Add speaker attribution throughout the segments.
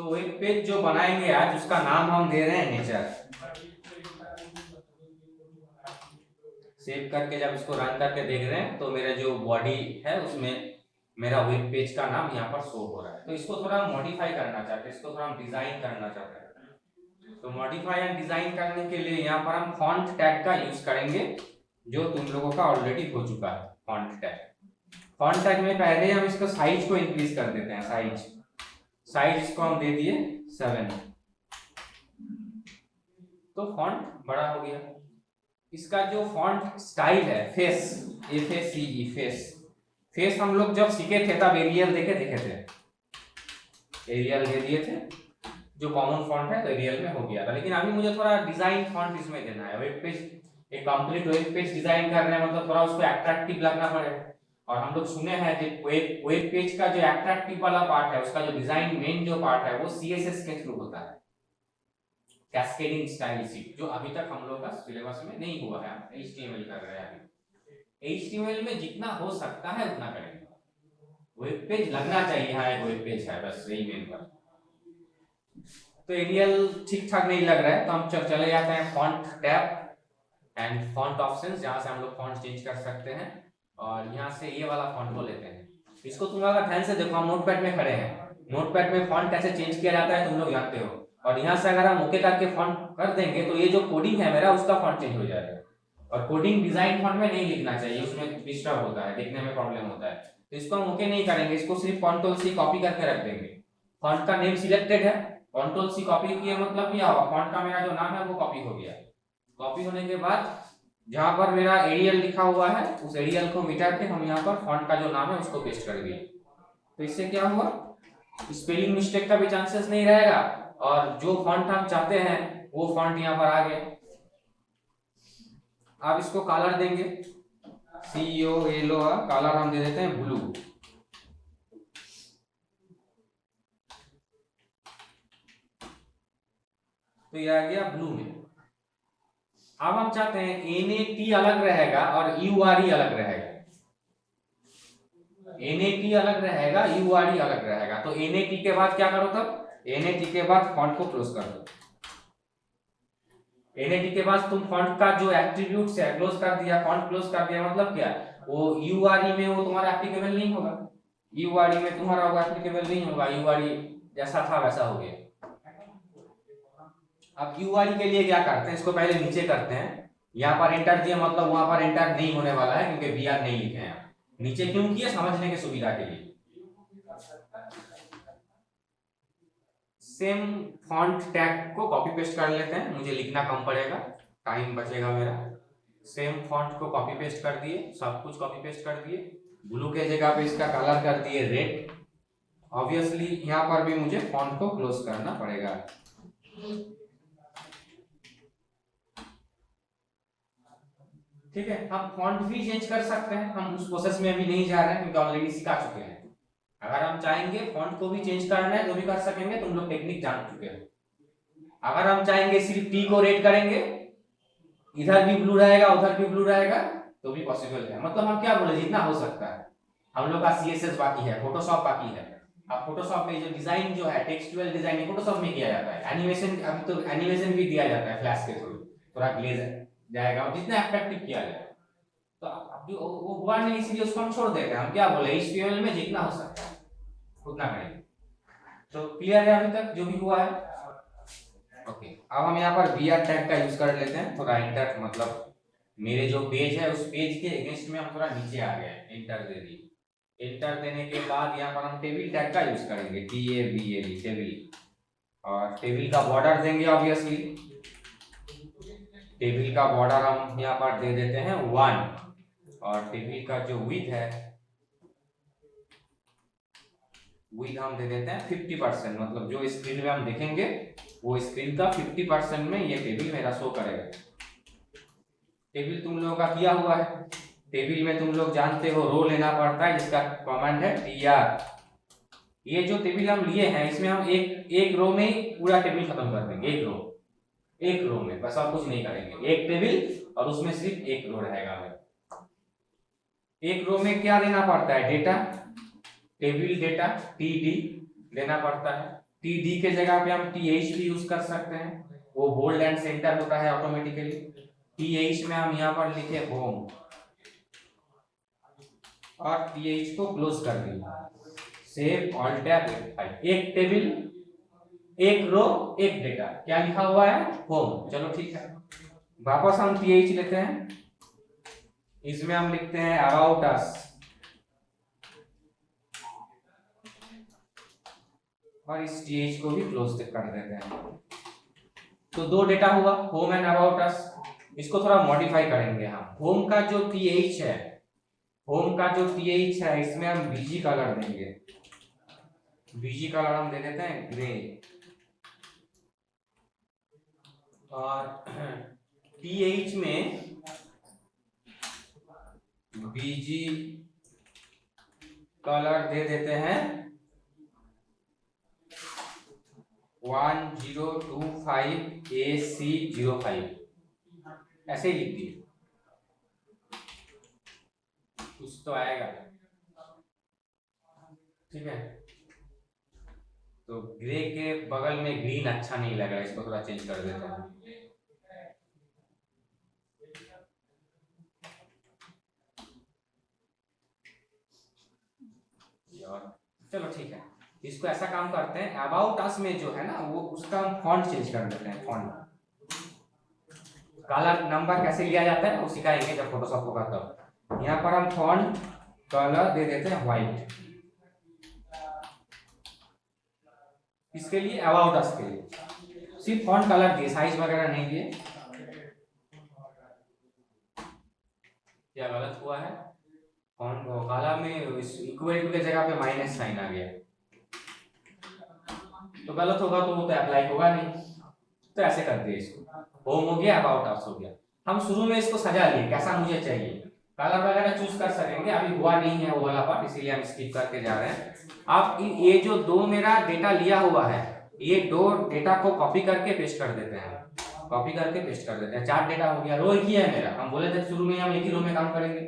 Speaker 1: तो web page जो बनाएंगे आज उसका नाम हम दे रहे हैं नेचर। सेव करके जब इसको रन करके देख रहे हैं तो मेरा जो बॉडी है उसमें मेरा वेब पेज का नाम यहाँ पर शो हो रहा है। तो इसको थोड़ा मॉडिफाई करना चाहते हैं, इसको थोड़ा हम डिजाइन करना चाहते हैं। तो मॉडिफाई एंड डिजाइन करने के लिए यहाँ पर हम फॉन्ट टैग का यूज करेंगे जो तुम लोगों का ऑलरेडी हो चुका है। फॉन्ट टैग में पहले हम इसका साइज को इंक्रीज कर देते हैं। साइज इसको हम दे दिए 7, तो फॉन्ट बड़ा हो गया। इसका जो फॉन्ट स्टाइल है फेस, फेस हम लोग जब सीखे थे तब एरियल देखे थे, एरियल दे दिए थे जो कॉमन फॉन्ट है, तो एरियल में हो गया था। लेकिन अभी मुझे थोड़ा डिजाइन फॉन्ट इसमें देना है। वेब पेज, एक कंप्लीट वेब पेज डिजाइन कर रहे हैं मतलब थोड़ा उसको अट्रैक्टिव लगना पड़ेगा। और हम लोग सुने हैं कि वेब पेज का जो अट्रैक्टिव वाला पार्ट है, उसका जो डिजाइन मेन जो पार्ट है वो सीएसएस के थ्रू होता है, कैस्केडिंग स्टाइल शीट, जो अभी तक हम लोग का सिलेबस में नहीं हुआ है। एचटीएमएल कर रहे हैं अभी। एचटीएमएल में जितना हो सकता है उतना करेंगे। वेब पेज लगना चाहिए, हाँ एक वेब पेज है बस, यही मेन बात। तो एरियल ठीक ठाक नहीं लग रहा है तो हम चले जाते हैं font tab and font options, जहां से हम लोग फॉन्ट चेंज कर सकते हैं। और यहाँ से ये वाला फॉन्ट को लेते हैं। इसको तुम अगर ध्यान से देखो, हम नोटपैड में खड़े हैं, नोटपैड में फॉन्ट कैसे चेंज किया जाता है तुम लोग जानते हो। और यहाँ से अगर हम ओके करके फॉन्ट कर देंगे तो ये जो कोडिंग है मेरा उसका फॉन्ट चेंज हो जाएगा। और कोडिंग डिजाइन फॉन्ट में नहीं लिखना चाहिए, उसमें डिस्टर्ब होता है, देखने में प्रॉब्लम होता है। तो इसको हम ओके नहीं करेंगे, इसको सिर्फ Ctrl+C कॉपी करके रख देंगे। फॉन्ट का नेम सिलेक्टेड है, Ctrl+C कॉपी किया मतलब क्या हुआ, फॉन्ट का मेरा जो नाम है वो कॉपी हो गया। कॉपी होने के बाद जहां पर मेरा एरियल लिखा हुआ है उस एरियल को मिटा के हम यहाँ पर फॉन्ट का जो नाम है उसको पेस्ट कर दिए। तो इससे क्या हुआ, स्पेलिंग मिस्टेक का भी चांसेस नहीं रहेगा और जो फॉन्ट हम चाहते हैं वो फॉन्ट यहाँ पर आ गए। अब इसको कलर देंगे, COLOR, कलर हम दे देते हैं ब्लू। तो ये आ गया ब्लू में। अब हम चाहते हैं NAT अलग रहेगा और URE अलग रहेगा। NAT अलग रहेगा, URE अलग रहेगा। तो NAT के बाद क्या करो, तब NAT के बाद फॉन्ट को क्लोज कर दो। NAT के बाद तुम फॉन्ट का जो एट्रीब्यूट्स है क्लोज कर दिया, फॉन्ट क्लोज कर दिया मतलब क्या, वो URE में वो तुम्हारा एप्लीकेबल नहीं होगा, URE में तुम्हारा होगा एप्लीकेबल नहीं होगा, URE जैसा था वैसा हो गया। अब URE के लिए क्या करते हैं, इसको पहले नीचे करते हैं। यहाँ पर एंटर दिया मतलब वहां पर एंटर नहीं होने वाला है क्योंकि BR नहीं लिखे हैं। नीचे क्यों किया, समझने की सुविधा के लिए। सेम फॉन्ट टैग को कॉपी पेस्ट कर लेते हैं, मुझे लिखना कम पड़ेगा, टाइम बचेगा मेरा। सेम फॉन्ट को कॉपी पेस्ट कर दिए, सब कुछ कॉपी पेस्ट कर दिए। ब्लू के जगह पे इसका कलर कर दिए रेड। ऑब्वियसली यहाँ पर भी मुझे फॉन्ट को क्लोज करना पड़ेगा। ठीक है, हम फॉन्ट भी चेंज कर सकते हैं, हम उस प्रोसेस में अभी नहीं जा रहे हैं क्योंकि ऑलरेडी सिखा चुके हैं। अगर हम चाहेंगे फॉन्ट को भी चेंज करना है तो भी कर सकेंगे, तुम लोग टेक्निक जान चुके हो। अगर हम चाहेंगे सिर्फ टी को रेड करेंगे, इधर भी ब्लू रहेगा उधर भी ब्लू रहेगा, तो भी पॉसिबल है। मतलब हम क्या बोले, जितना हो सकता है। हम लोग का CSS बाकी है, फोटोशॉप बाकी है। अब फोटोशॉप में जो डिजाइन जो है टेक्सचुअल डिजाइन फोटोशॉप में किया जाता है। एनिमेशन, अभी तो एनिमेशन भी दिया जाता है फ्लैश के थ्रू, थोड़ा ग्लेज जाएगा और जितना अट्रैक्टिव किया जाए। तो अभी वो हुआ नहीं इसलिए उसको हम छोड़ देते हैं। हम क्या बोले, HTML में जितना हो सकता है उतना करेंगे। तो क्लियर है अभी तक जो भी हुआ है। ओके, अब हम यहाँ पर BR टैग का यूज कर लेते हैं। थोड़ा इंटर, मतलब मेरे जो पेज है उस पेज के अगेंस्ट में हम थोड़ा नीचे आ गए, एंटर दे दी। एंटर देने के बाद यहाँ पर हम टेबल टैग का यूज करेंगे, TABLE टेबल। और टेबल का बॉर्डर देंगे ऑब्वियसली। टेबल का बॉर्डर हम यहाँ पर दे देते हैं 1। और टेबल का जो विड्थ है, विड्थ हम दे देते हैं 50%। मतलब जो स्क्रीन में हम देखेंगे वो स्क्रीन का 50% में ये टेबल मेरा शो करेगा। टेबल तुम लोगों का किया हुआ है। टेबल में तुम लोग जानते हो रो लेना पड़ता है, जिसका कमांड है TR। ये जो टेबल हम लिए हैं इसमें हम एक रो में ही पूरा टेबल खत्म कर देंगे। एक रो में बस, और कुछ नहीं करेंगे। एक टेबल और उसमें सिर्फ एक रो रहेगा। एक रो में क्या देना पड़ता है, डेटा, टेबल डेटा TD लेना पड़ता है। टी डी के जगह पे हम टी एच भी यूज कर सकते हैं, वो बोल्ड एंड सेंटर होता है ऑटोमेटिकली। टी एच में हम यहाँ पर लिखे होम और टी एच को क्लोज कर दिया, सेव ऑल टैब F5, एक टेबल एक रो एक डेटा, क्या लिखा हुआ है होम। चलो ठीक है, वापस हम टी एच लेते हैं, इसमें हम लिखते हैं अबाउट अस और इस टीएच को भी क्लोज कर देते हैं। तो दो डेटा हुआ होम एंड अबाउट अस। इसको थोड़ा मॉडिफाई करेंगे हम। होम का जो टीएच है, होम का जो टीएच है इसमें हम बीजी कलर देंगे, बीजी कलर हम दे देते हैं ग्रे, और टीएच में बीजी कलर दे देते हैं 1025 AC05, ऐसे ही लिख दिए, कुछ तो आएगा। ठीक है, तो ग्रे के बगल में ग्रीन अच्छा नहीं लग रहा, इसको थोड़ा चेंज कर देते हैं। चलो ठीक है, इसको ऐसा काम करते हैं, अबाउट अस में जो है ना वो उसका हम फॉन्ट चेंज कर देते हैं। फॉन्ट कलर नंबर कैसे लिया जाता है वो सिखाएंगे जब फोटोशॉप होगा तब। यहाँ पर हम फॉन्ट कलर दे देते हैं व्हाइट, इसके लिए अबाउट अस के लिए सिर्फ फॉन्ट कलर दिए, साइज वगैरह नहीं दिए। क्या गलत हुआ है, फॉन्ट काला में इक्वल टू के जगह पे माइनस साइन आ गया, तो गलत होगा तो वो तो अप्लाई होगा नहीं। तो ऐसे कर दिए, इसको होम हो गया अबाउट अस हो गया। हम शुरू में इसको सजा लिए कैसा मुझे चाहिए, कलर वगैरह चूज कर सकेंगे, अभी हुआ नहीं है वो वाला पार्ट, इसीलिए हम स्किप करके जा रहे हैं। अब ये जो दो मेरा डेटा लिया हुआ है, ये दो डेटा को कॉपी करके पेस्ट कर देते हैं, कॉपी करके पेस्ट कर देते हैं। 4 डेटा हो गया, रो एक ही है मेरा, हम बोले थे शुरू में हम एक ही रो में काम करेंगे,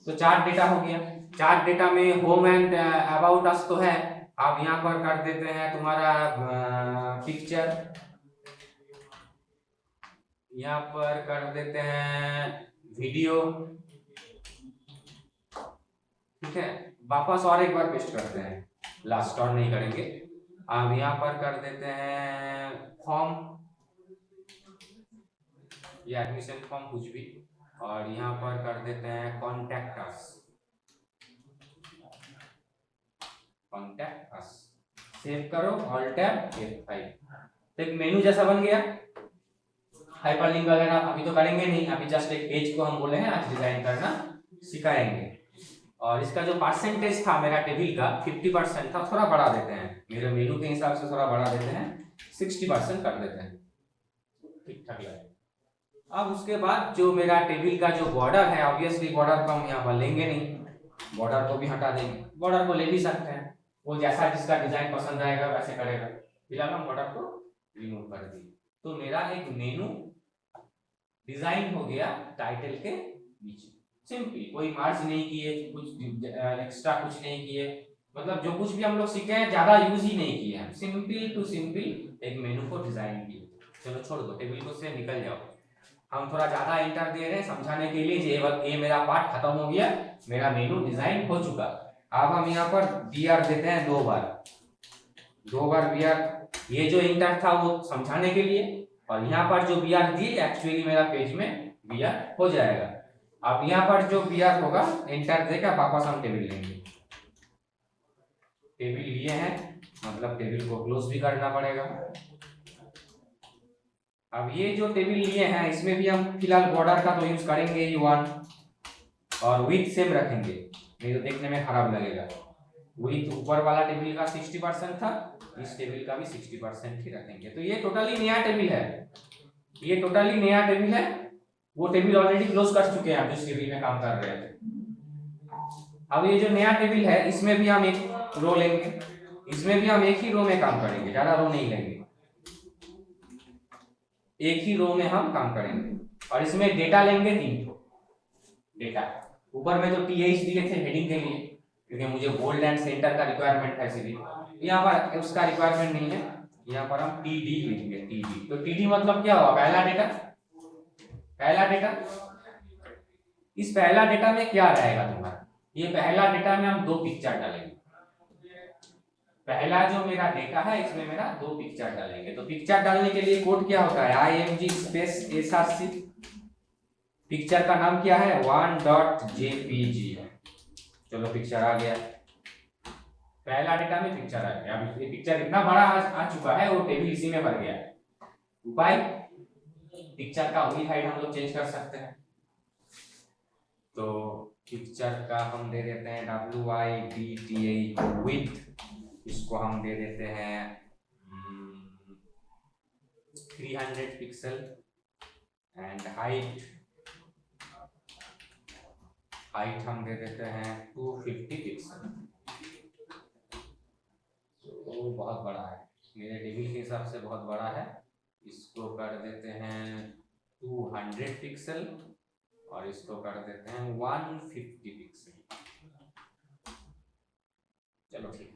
Speaker 1: तो 4 डेटा हो गया। 4 डेटा में होम एंड अबाउट अस तो है, आप यहाँ पर कर देते हैं तुम्हारा पिक्चर, यहाँ पर कर देते हैं वीडियो। ठीक है, वापस और एक बार पेस्ट करते हैं, लास्ट और नहीं करेंगे। अब यहाँ पर कर देते हैं फॉर्म या एडमिशन फॉर्म कुछ भी, और यहाँ पर कर देते हैं contact us, contact us. Save करो, ऑल टैब F5, तो एक मेनू जैसा बन गया। हाइपरलिंक वगैरह अभी तो करेंगे नहीं, अभी जस्ट एक पेज को हम बोले हैं आज डिजाइन करना सिखाएंगे। और इसका जो परसेंटेज था मेरा टेबल का 50% था, थोड़ा बढ़ा देते हैं, मेरे मेनू के हिसाब से थोड़ा बढ़ा देते हैं, 60% कर देते हैं, ठीक ठाक लगेगा। अब उसके बाद जो मेरा टेबल का जो बॉर्डर है, ऑब्वियसली बॉर्डर को हम यहाँ पर लेंगे नहीं, बॉर्डर को भी हटा देंगे। बॉर्डर को ले भी सकते हैं, वो जैसा जिसका डिजाइन पसंद आएगा वैसे करेगा, फिलहाल हम बॉर्डर को रिमूव कर दिए। तो मेरा एक मेनू डिजाइन हो गया टाइटल के नीचे, सिंपल, कोई मार्ज नहीं किए, कुछ एक्स्ट्रा कुछ नहीं किए, मतलब जो कुछ भी हम लोग सीखे हैं ज्यादा यूज ही नहीं किए हैं, सिंपल टू सिंपल एक मेनू को डिजाइन किए। चलो छोड़ दो, टेबल को से निकल जाओ, हम थोड़ा ज्यादा एंटर दे रहे हैं समझाने के लिए। ये मेरा पार्ट खत्म हो गया, मेरा मेनू डिजाइन हो चुका। अब हम यहाँ पर br देते हैं 2 बार br, ये जो इंटर था वो समझाने के लिए, और यहाँ पर जो br दिए एक्चुअली मेरा पेज में br हो जाएगा। अब यहाँ पर जो br होगा एंटर देकर वापस हम टेबल लेंगे, टेबल लिए हैं मतलब टेबल को क्लोज भी करना पड़ेगा। अब ये जो टेबल लिए हैं इसमें भी हम फिलहाल बॉर्डर का तो यूज करेंगे ही 1, और विड्थ सेम रखेंगे, नहीं तो देखने में खराब लगेगा। विड्थ ऊपर वाला टेबल का 60% था, इस टेबल का भी 60% ही रखेंगे। तो ये टोटली नया टेबल है, ये टोटली नया टेबल है, वो टेबल ऑलरेडी क्लोज कर चुके हैं आप जिस टेबल में काम कर रहे थे। अब ये जो नया टेबल है इसमें भी हम एक रो लेंगे, इसमें भी हम एक ही रो में काम करेंगे, ज्यादा रो नहीं लेंगे, एक ही रो में हम काम करेंगे। और इसमें डेटा लेंगे 3 डेटा, ऊपर में तो टीएच दिए थे हेडिंग के लिए, क्योंकि मुझे बोल्ड एंड सेंटर का रिक्वायरमेंट है, इसलिए यहाँ पर उसका रिक्वायरमेंट नहीं है, यहाँ पर हम टी डी लिखेंगे, टी डी। तो टी डी मतलब क्या हुआ, पहला डेटा। पहला डेटा, इस पहला डेटा में क्या रहेगा तुम्हारा, ये पहला डेटा में हम 2 पिक्चर डालेंगे। पहला जो मेरा डेटा है इसमें मेरा 2 पिक्चर डालेंगे। तो पिक्चर डालने के लिए कोड क्या होता है, img स्पेस src। पिक्चर का नाम क्या है, 1.jpg। चलो पिक्चर आ गया, पहला डेटा में पिक्चर आ गया। अब ये पिक्चर इतना बड़ा आ चुका है, वो टेबल इसी में भर गया है। उपाय, पिक्चर का वही हाइट हम लोग चेंज कर सकते हैं। तो पिक्चर का हम दे देते हैं width, विड्थ, इसको हम दे देते हैं 300 पिक्सल। एंड हाइट हम दे देते हैं 250 पिक्सल। तो बहुत बड़ा है, मेरे टेबल के हिसाब से बहुत बड़ा है। इसको कर देते हैं 200 पिक्सल और इसको कर देते हैं 150 पिक्सल। चलो ठीक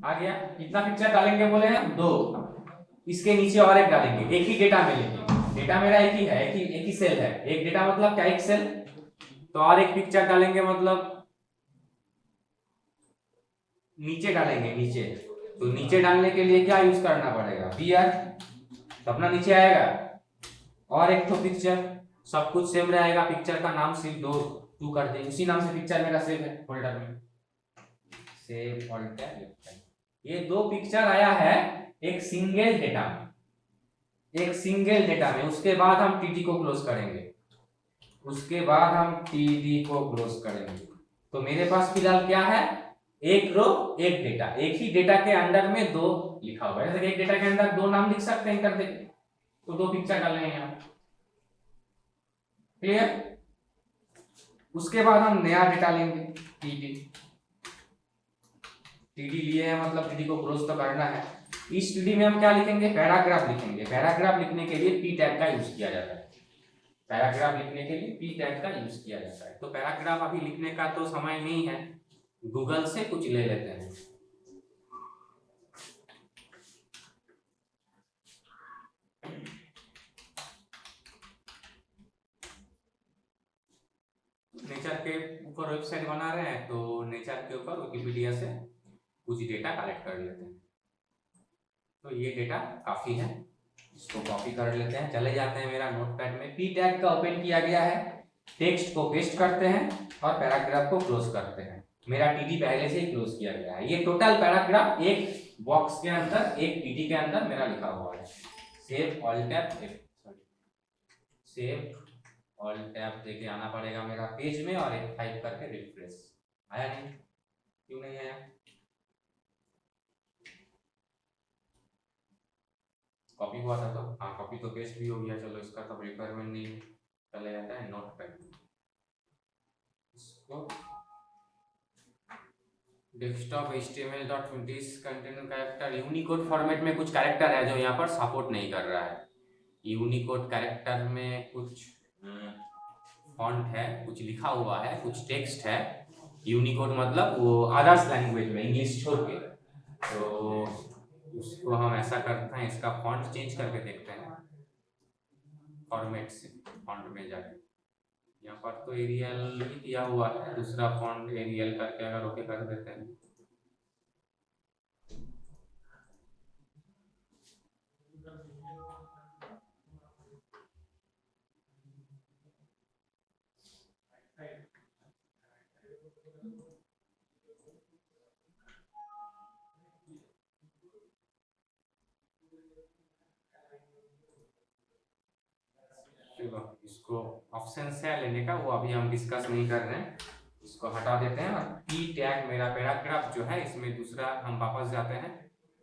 Speaker 1: आ गया। कितना पिक्चर डालेंगे बोले हैं, 2। इसके नीचे और एक डालेंगे, एक ही डेटा में लेंगे। डेटा मेरा एक ही है, एक ही सेल है। एक डेटा मतलब क्या, एक सेल। तो और एक पिक्चर डालेंगे, मतलब नीचे डालेंगे, नीचे। तो नीचे डालने के लिए क्या यूज करना पड़ेगा, br, तो अपना नीचे आएगा। और एक तो पिक्चर, सब कुछ सेम रहेगा, पिक्चर का नाम सिर्फ 2 कर देंगे, उसी नाम से पिक्चर मेरा सेव है फोल्डर में, सेव ऑल टैब। ये 2 पिक्चर आया है एक सिंगल डेटा में, एक सिंगल डेटा में। उसके बाद हम टीडी को क्लोज करेंगे, उसके बाद हम टीडी को क्लोज करेंगे। तो मेरे पास फिलहाल क्या है, एक रो एक डेटा, एक ही डेटा के अंदर में 2 लिखा हुआ है। जैसे एक डेटा के अंदर 2 नाम लिख सकते हैं कर देंगे, तो 2 पिक्चर डालेंगे यहाँ। क्लियर। उसके बाद हम नया डेटा लेंगे, टीडी। टीडी लिए हैं मतलब टीडी को क्लोज तो करना है। इस टीडी में हम क्या लिखेंगे, पैराग्राफ लिखेंगे। पैराग्राफ लिखने के लिए पी टैग का यूज किया जाता है। पैराग्राफ लिखने के लिए पी टैग का यूज किया जाता है। तो पैराग्राफ अभी लिखने का तो समय नहीं है, गूगल से कुछ ले लेते हैं। नेचर के ऊपर वेबसाइट बना रहे हैं, तो नेचर के ऊपर विकिपीडिया से कुछ डेटा कलेक्ट कर लेते हैं। तो ये डेटा काफी है, इसको कॉपी कर लेते हैं। चले जाते हैं मेरा नोटपैड में, पी टैग का ओपन किया गया है, टेक्स्ट को पेस्ट करते हैं और पैराग्राफ को क्लोज करते हैं। मेरा टीडी पहले से ही क्लोज किया गया है। ये टोटल पैराग्राफ एक बॉक्स के अंदर, एक टीडी के अंदर मेरा लिखा हुआ है। Save all tab, save all tab देके आना पड़ेगा मेरा पेज में और एक टाइप करके रिफ्रेश। आया नहीं, क्यों नहीं आया, कॉपी हुआ था तो, हाँ कॉपी तो पेस्ट भी हो गया। चलो इसका तो रिक्वायरमेंट नहीं है, चले जाता है नोटपैड। इसको desktop HTML.20 container character, Unicode format में कुछ कैरेक्टर है जो यहाँ पर सपोर्ट नहीं कर रहा है। यूनिकोड कैरेक्टर में कुछ फॉन्ट है, कुछ लिखा हुआ है, कुछ टेक्स्ट है। यूनिकोड मतलब वो अदर्स लैंग्वेज में, इंग्लिश छोड़ के। तो उसको हम ऐसा करते हैं, इसका फॉन्ट चेंज करके देखते हैं फॉर्मेट से, फॉन्ट में जाके। यहाँ पर तो एरियल ही दिया हुआ है, दूसरा फॉन्ट एरियल करके अगर ओके कर देते हैं। इसको ऑप्शन है लेने का, वो अभी हम डिस्कस नहीं कर रहे हैं, इसको हटा देते हैं। और पी टैग मेरा पैराग्राफ जो है, इसमें दूसरा हम वापस जाते हैं,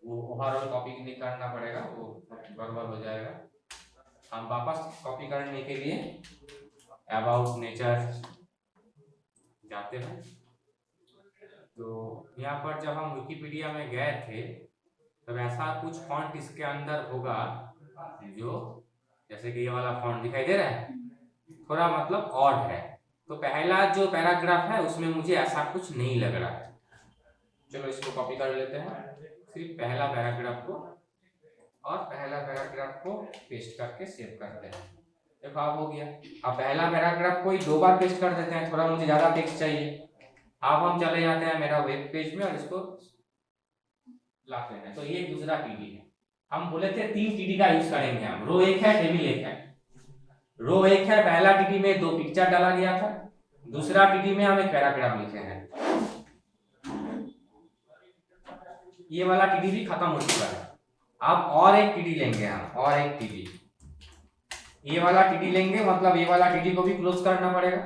Speaker 1: वो ओवरऑल कॉपी नहीं करना पड़ेगा, वो गड़बड़ हो जाएगा। हम वापस कॉपी करने के लिए अबाउट नेचर जाते हैं। तो यहाँ पर जब हम विकिपीडिया में गए थे, तब ऐसा कुछ फॉन्ट इसके अंदर होगा जो, जैसे कि ये वाला फॉन्ट दिखाई दे रहा है, थोड़ा मतलब ऑड है। तो पहला जो पैराग्राफ है उसमें मुझे ऐसा कुछ नहीं लग रहा है। चलो इसको कॉपी कर लेते हैं, फिर पहला पैराग्राफ को और पहला पैराग्राफ को पेस्ट करके सेव करते हैं। देखो अब हो गया। अब पहला पैराग्राफ को ही 2 बार पेस्ट कर देते हैं, थोड़ा मुझे ज्यादा टेक्स्ट चाहिए। अब हम चले जाते हैं मेरा वेब पेज में और इसको लाते हैं। तो ये दूसरा टीडी है। हम बोले थे 3 टीडी का यूज करेंगे हम। रो 1 है, टेबल 1 है। रो 1 है, पहला टीडी में 2 पिक्चर डाला गया था, दूसरा टीडी में हम एक पैराग्राफ लिखे हैं। ये वाला टीडी भी खत्म हो चुका है। अब और एक टीडी लेंगे हम, और एक टीडी, ये वाला टीडी लेंगे, मतलब ये वाला टीडी को भी क्लोज करना पड़ेगा।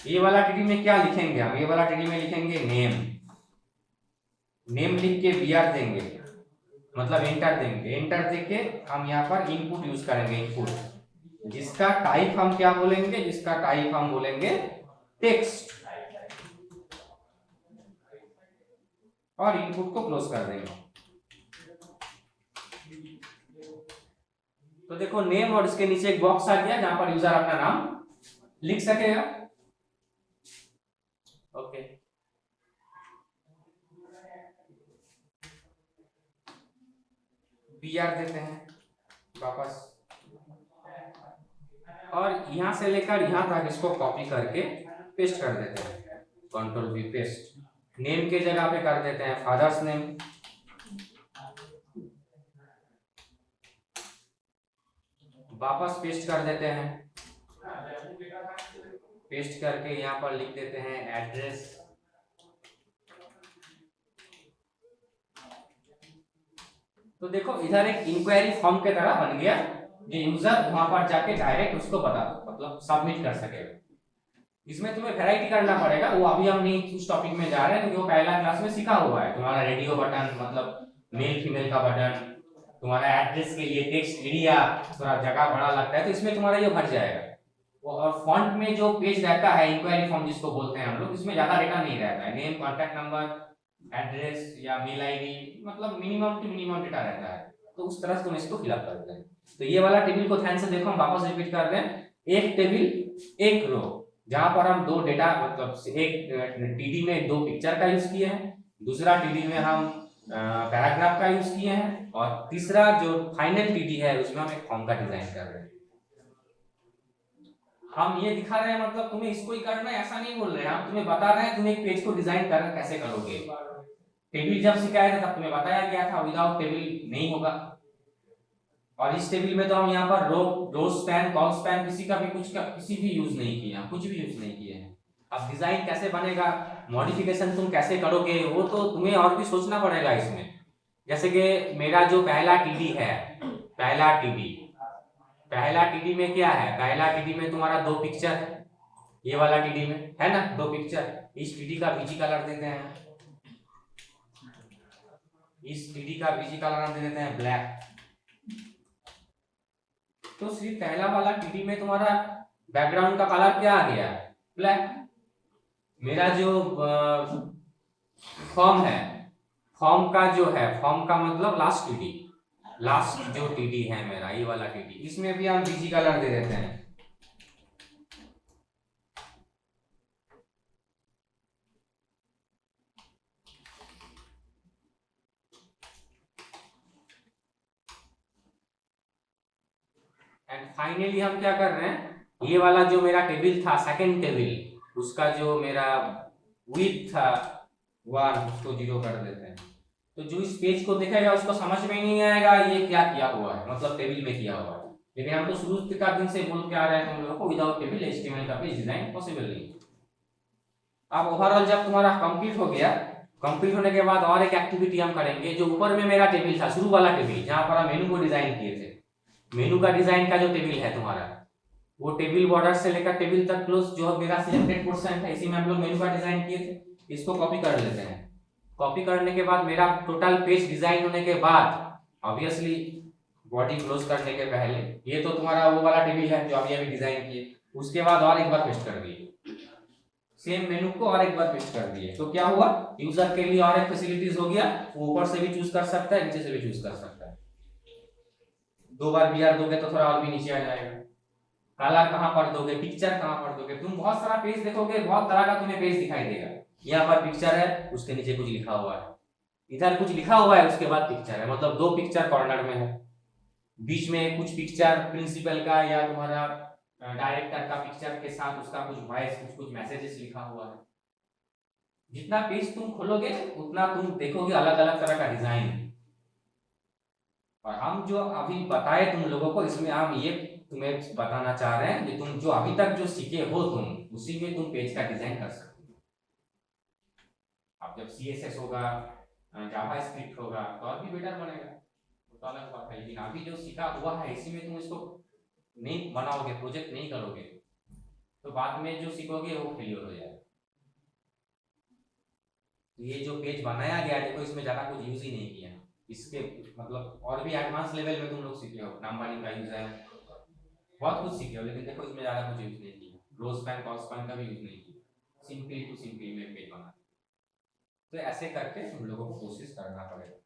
Speaker 1: ये वाला टीडी में क्या लिखेंगे हम? ये वाला टीडी में लिखेंगे नेम। नेम लिख के बीआर देंगे, मतलब एंटर देंगे। एंटर देके हम यहाँ पर इनपुट यूज करेंगे, इनपुट, जिसका टाइप हम क्या बोलेंगे? जिसका टाइप हम बोलेंगे टेक्स्ट, और इनपुट को क्लोज कर देंगे। तो देखो नेम और इसके नीचे एक बॉक्स आ गया जहां पर यूजर अपना नाम लिख सकेगा। ओके, बीआर देते हैं वापस, और यहां से लेकर यहां तक इसको कॉपी करके पेस्ट कर देते हैं। Control we paste. नेम के जगह पे कर देते हैं फादर्स नेम, वापस पेस्ट कर देते हैं। पेस्ट करके यहाँ पर लिख देते हैं एड्रेस। तो देखो इधर एक इंक्वायरी फॉर्म के तरह बन गया, जो यूजर वहां पर जाके डायरेक्ट उसको बता मतलब सबमिट कर सकेगा। इसमें तुम्हें वैरायटी करना पड़ेगा, वो अभी हम नहीं उस टॉपिक में जा रहे हैं, क्योंकि वो पहला क्लास में सीखा हुआ है। तुम्हारा रेडियो बटन, मतलब मेल फीमेल का बटन, तुम्हारा एड्रेस के लिए टेक्स्ट एरिया, थोड़ा जगह बड़ा लगता है तो इसमें तुम्हारा ये भर जाएगा। और फॉन्ट में जो पेज रहता है, इंक्वायरी फॉर्म जिसको बोलते हैं हम लोग, इसमें ज्यादा डेटा नहीं रहता है। नेम, कॉन्टैक्ट नंबर, एड्रेस या मेल आईडी, मतलब मिनिमम टू मिनिमम डेटा रहता है। तो उस तरह से तुम इसको फिलअप करते हैं। तो ये वाला टेबल को ध्यान से देखो, हम वापस रिपीट कर रहे हैं। एक टेबल एक रो, जहां पर हम 2 डेटा, मतलब एक टीडी में 2 पिक्चर का यूज किए हैं, दूसरा टीडी में हम पैराग्राफ का यूज किए हैं, और तीसरा जो फाइनल टीडी है उसमें हम एक फॉर्म का डिजाइन कर रहे हैं। हम ये दिखा रहे हैं, मतलब तुम्हें इसको ही करना है ऐसा नहीं बोल रहे हैं, हम तुम्हें बता रहे हैं तुम एक पेज को डिजाइन करना कैसे करोगे। टेबल जब सिखाया था तब तुम्हें बताया गया था विदाउट टेबल नहीं होगा। और इस टेबल में तो हम यहाँ पर रो स्पैन, कॉल स्पैन, किसी भी यूज नहीं किया, कुछ भी यूज नहीं किए हैं। अब डिजाइन कैसे बनेगा, मॉडिफिकेशन तुम कैसे करोगे, वो तो तुम्हें और भी सोचना पड़ेगा इसमें। जैसे कि मेरा जो पहला टीडी है, पहला टीडी में क्या है? पहला टीडी में तुम्हारा 2 पिक्चर है, ये वाला टीडी में है ना 2 पिक्चर। इस टीडी का बीजी कलर देते हैं, इस टीडी का बीजी कलर दे देते हैं ब्लैक। तो सिर्फ पहला वाला टीडी में तुम्हारा बैकग्राउंड का कलर क्या आ गया? ब्लैक। मेरा जो फॉर्म है, फॉर्म का मतलब लास्ट टीडी, लास्ट जो टीडी है मेरा, ये वाला टीडी, इसमें भी हम बीजी कलर दे देते हैं। एंड फाइनली हम क्या कर रहे हैं, ये वाला जो मेरा टेबल था, सेकंड टेबल, उसका जो मेरा विड्थ था 1, उसको 0 कर देते हैं। तो जो इस पेज को देखेगा उसको समझ में नहीं आएगा ये क्या किया हुआ है, मतलब टेबल में किया हुआ है। लेकिन हम तो शुरू का दिन से बोल के आ रहे हैं तुम लोगों को, विदाउट टेबल एचटीएमएल का पेज डिजाइन पॉसिबल नहीं। अब ओवरऑल जब तुम्हारा कंप्लीट हो गया, कंप्लीट होने के बाद और एक एक्टिविटी हम करेंगे। जो ऊपर में मेरा टेबल था, शुरू वाला टेबल जहां पर हम मेनू को डिजाइन किए थे, मेनू का डिजाइन का जो टेबल है तुम्हारा, वो टेबल बॉर्डर से लेकर टेबल तक क्लोज जो मेरा सिलेक्टेड पोर्शन है, इसी में हम लोग मेनू का डिजाइन किए थे। इसको कॉपी कर लेते हैं। कॉपी करने के बाद मेरा टोटल पेज डिजाइन होने के बाद, ऑब्वियसली बॉडी क्लोज करने के पहले, ये तो तुम्हारा वो वाला टेबल है जो अभी अभी डिजाइन किए, उसके बाद और एक बार पेस्ट कर दिए सेम मेनू को, और एक बार पेस्ट कर दिए। तो क्या हुआ, यूजर के लिए और एक फैसिलिटीज हो गया, वो ऊपर से भी चूज कर सकता है, नीचे से भी चूज कर सकता है। 2 बार बीआर दोगे तो थोड़ा और भी नीचे आ जाएगा। कलर कहां पर दोगे, पिक्चर कहां पर दोगे, तुम बहुत सारा पेज देखोगे, बहुत तरह का तुम्हें पेज दिखाई देगा। यहाँ पर पिक्चर है, उसके नीचे कुछ लिखा हुआ है, इधर कुछ लिखा हुआ है, उसके बाद पिक्चर है, मतलब दो पिक्चर कॉर्नर में है, बीच में कुछ पिक्चर प्रिंसिपल का या तुम्हारा डायरेक्टर का पिक्चर के साथ उसका कुछ वॉइस, कुछ मैसेजेस लिखा हुआ है। जितना पेज तुम खोलोगे उतना तुम देखोगे अलग अलग तरह का डिजाइन। और हम जो अभी बताए तुम लोगों को, इसमें हम ये तुम्हें बताना चाह रहे हैं कि तुम जो अभी तक जो सीखे हो तुम, उसी में तुम पेज का डिजाइन कर सकते हो। अब जब CSS होगा, जावा स्क्रिप्ट होगा तो और भी बेटर बनेगा, तो अलग बात है। लेकिन अभी जो सीखा हुआ है इसी में तुम इसको नहीं बनाओगे, प्रोजेक्ट नहीं करोगे, तो बाद में जो सीखोगे वो फेलियर हो जाएगा। ये जो पेज बनाया गया है, देखो इसमें ज्यादा कुछ यूज ही नहीं किया, इसके मतलब और भी एडवांस लेवल में तुम लोग सीखे हो, नंबरिंग का यूज है, बहुत कुछ सीखे हो, लेकिन देखो इसमें ज्यादा कुछ यूज नहीं किया, रो स्पैन कॉल स्पैन का भी यूज नहीं किया, सिंपली टू सिंपली में पेज बना। तो ऐसे करके तुम लोगों को कोशिश करना पड़ेगा।